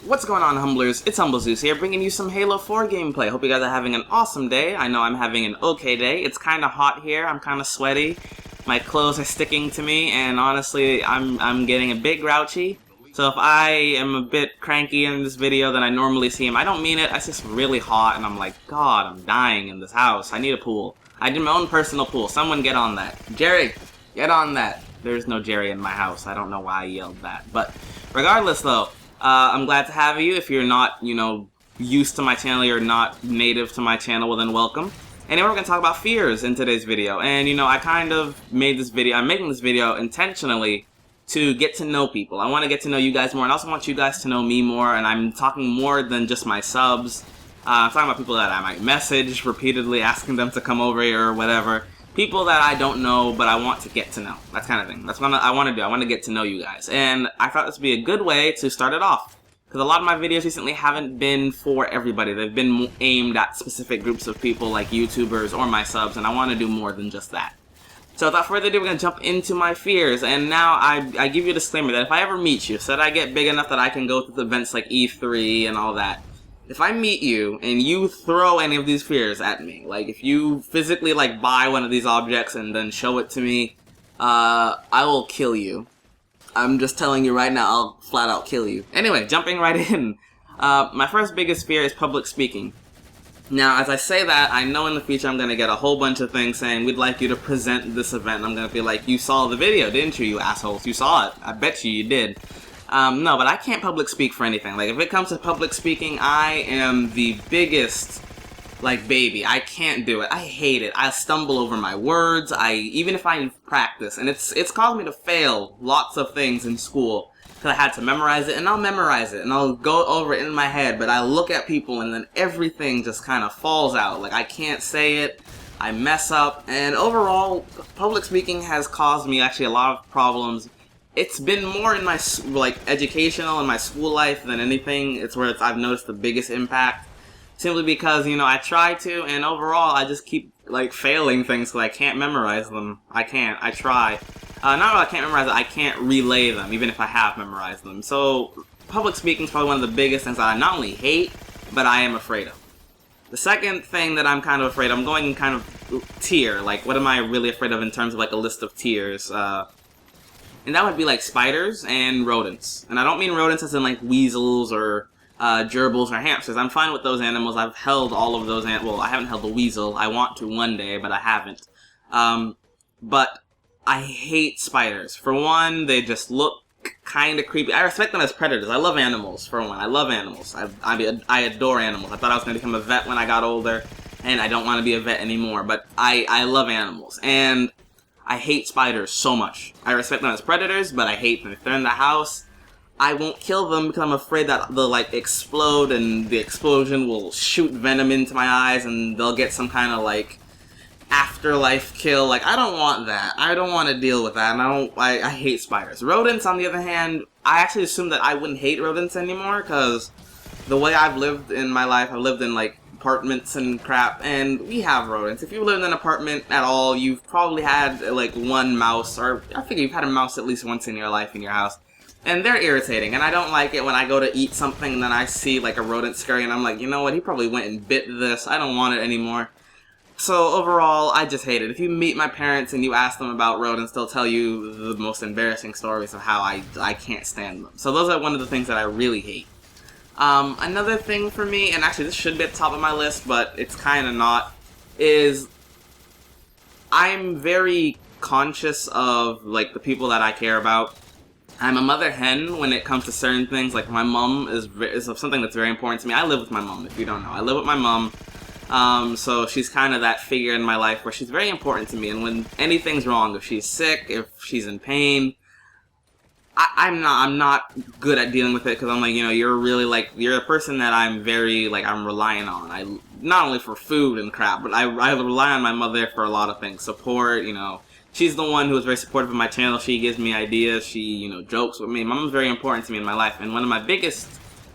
What's going on, Humblers? It's HumbleZeus here, bringing you some Halo 4 gameplay. Hope you guys are having an awesome day. I know I'm having an okay day. It's kind of hot here. I'm kind of sweaty. My clothes are sticking to me, and honestly, I'm getting a bit grouchy. So if I am a bit cranky in this video than I normally seem, I don't mean it. It's just really hot, and I'm like, God, I'm dying in this house. I need a pool. I did my own personal pool. Someone get on that. Jerry, get on that. There's no Jerry in my house. I don't know why I yelled that. But regardless, though, I'm glad to have you. If you're not, used to my channel, you're not native to my channel, well then welcome. Anyway, we're going to talk about fears in today's video. And, I kind of made this video, I'm making this video intentionally to get to know people. I want to get to know you guys more, and I also want you guys to know me more, and I'm talking more than just my subs. I'm talking about people that I might message repeatedly, asking them to come over here or whatever. People that I don't know, but I want to get to know. That kind of thing. That's what I want to do. I want to get to know you guys. And I thought this would be a good way to start it off. Because a lot of my videos recently haven't been for everybody. They've been aimed at specific groups of people like YouTubers or my subs, and I want to do more than just that. So without further ado, we're going to jump into my fears. And now I give you a disclaimer that if I ever meet you, so that I get big enough that I can go to events like E3 and all that, if I meet you and you throw any of these fears at me, like if you physically buy one of these objects and then show it to me, I will kill you. I'm just telling you right now, I'll flat out kill you. Anyway, jumping right in. My first biggest fear is public speaking. Now, as I say that, I know in the future I'm going to get a whole bunch of things saying, we'd like you to present this event. And I'm going to be like, you saw the video, didn't you, you assholes? You saw it. I bet you did. No, but I can't public speak for anything. Like, if it comes to public speaking, I am the biggest, baby. I can't do it. I hate it. I stumble over my words. Even if I practice, and it's caused me to fail lots of things in school, because I had to memorize it, and I'll memorize it, and I'll go over it in my head, but I look at people, and then everything just kind of falls out. Like, I can't say it. I mess up, and overall, public speaking has caused me actually a lot of problems. It's been more in my, educational and my school life than anything. It's where I've noticed the biggest impact. Simply because, I try to, and overall, I just keep, failing things because I can't memorize them. I can't. I try. Not that I can't memorize it, I can't relay them, even if I have memorized them. So, public speaking is probably one of the biggest things that I not only hate, but I am afraid of. The second thing that I'm kind of afraid of, I'm going kind of tier. What am I really afraid of in terms of, a list of tiers? And that would be spiders and rodents. And I don't mean rodents as in weasels or gerbils or hamsters. I'm fine with those animals. I've held all of those well, I haven't held a weasel. I want to one day, but I haven't. But I hate spiders. For one, they just look kind of creepy. I respect them as predators. I love animals, for one. I love animals. I adore animals. I thought I was going to become a vet when I got older, and I don't want to be a vet anymore. But I love animals. And I hate spiders so much. I respect them as predators, but I hate them. If they're in the house, I won't kill them because I'm afraid that they'll explode and the explosion will shoot venom into my eyes and they'll get some kind of afterlife kill. I don't want that. I don't want to deal with that, and I hate spiders. Rodents, on the other hand, I actually assumed that I wouldn't hate rodents anymore because the way I've lived in my life, I've lived in apartments and crap, and we have rodents. If you live in an apartment at all, you've probably had one mouse, or I figure you've had a mouse at least once in your life in your house, and they're irritating, and I don't like it when I go to eat something and then I see a rodent scurry and I'm like, you know what, he probably went and bit this, I don't want it anymore. So overall, I just hate it. If you meet my parents and you ask them about rodents, they'll tell you the most embarrassing stories of how I can't stand them. So those are one of the things that I really hate. Another thing for me, and actually this should be at the top of my list, but it's kind of not, is I'm very conscious of, the people that I care about. I'm a mother hen when it comes to certain things. My mom is something that's very important to me. I live with my mom, if you don't know. I live with my mom, so she's kind of that figure in my life where she's very important to me, and when anything's wrong, if she's sick, if she's in pain, I'm not good at dealing with it because I'm you're really you're a person that I'm very I'm relying on. Not only for food and crap, but I rely on my mother for a lot of things. Support, she's the one who is very supportive of my channel. She gives me ideas. She jokes with me. Mom's very important to me in my life, and one of my biggest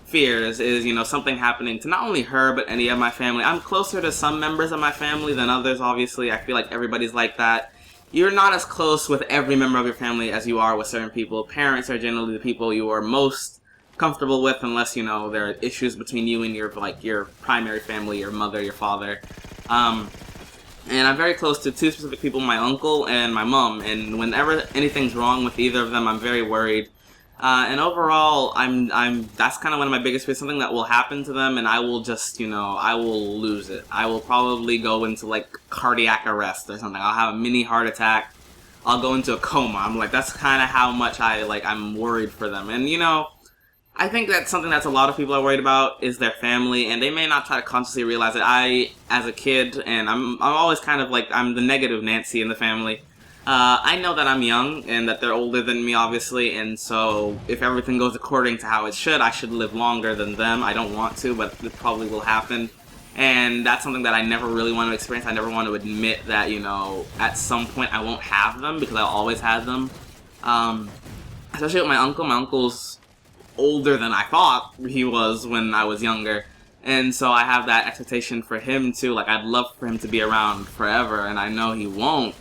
fears is something happening to not only her but any of my family. I'm closer to some members of my family than others. Obviously, I feel like everybody's like that. You're not as close with every member of your family as you are with certain people. Parents are generally the people you are most comfortable with, unless, you know, there are issues between you and your, like, your primary family, your mother, your father. And I'm very close to two specific people, my uncle and my mom, and whenever anything's wrong with either of them, I'm very worried. And overall, that's kind of one of my biggest fears, something that will happen to them, and I will just, you know, I will lose it. I will probably go into, like, cardiac arrest or something. I'll have a mini heart attack. I'll go into a coma. I'm like, that's kind of how much I'm worried for them. And, you know, I think that's something that's a lot of people are worried about, is their family, and they may not try to consciously realize it. I, as a kid, and I'm always kind of like, I'm the negative Nancy in the family. I know that I'm young, and that they're older than me, obviously, and so if everything goes according to how it should, I should live longer than them. I don't want to, but it probably will happen. And that's something that I never really want to experience. I never want to admit that, you know, at some point I won't have them, because I always had them. Especially with my uncle. My uncle's older than I thought he was when I was younger. And so I have that expectation for him too. Like, I'd love for him to be around forever, and I know he won't.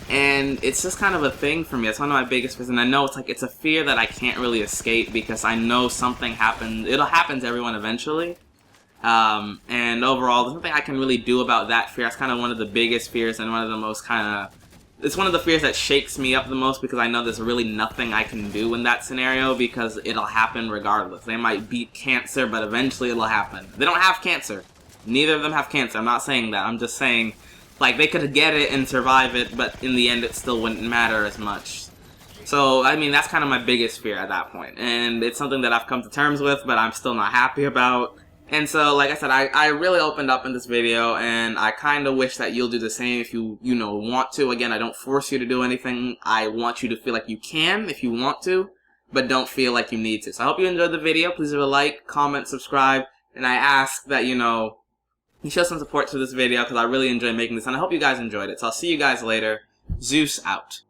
And it's just kind of a thing for me. It's one of my biggest fears, and I know it's a fear that I can't really escape, because I know something happens. It'll happen to everyone eventually. And overall, there's nothing I can really do about that fear. That's kind of one of the biggest fears, and one of the most it's one of the fears that shakes me up the most, because I know there's really nothing I can do in that scenario, because it'll happen regardless. They might beat cancer, but eventually it'll happen. They don't have cancer. Neither of them have cancer. I'm not saying that. I'm just saying, like, they could get it and survive it, but in the end it still wouldn't matter as much. So, I mean, that's kind of my biggest fear at that point. And it's something that I've come to terms with, but I'm still not happy about. And so, like I said, I really opened up in this video, and I kind of wish that you'll do the same if you know, want to. Again, I don't force you to do anything. I want you to feel like you can if you want to, but don't feel like you need to. So I hope you enjoyed the video. Please leave a like, comment, subscribe, and I ask that, you know, you show some support to this video, because I really enjoy making this, and I hope you guys enjoyed it. So I'll see you guys later. Zeus out.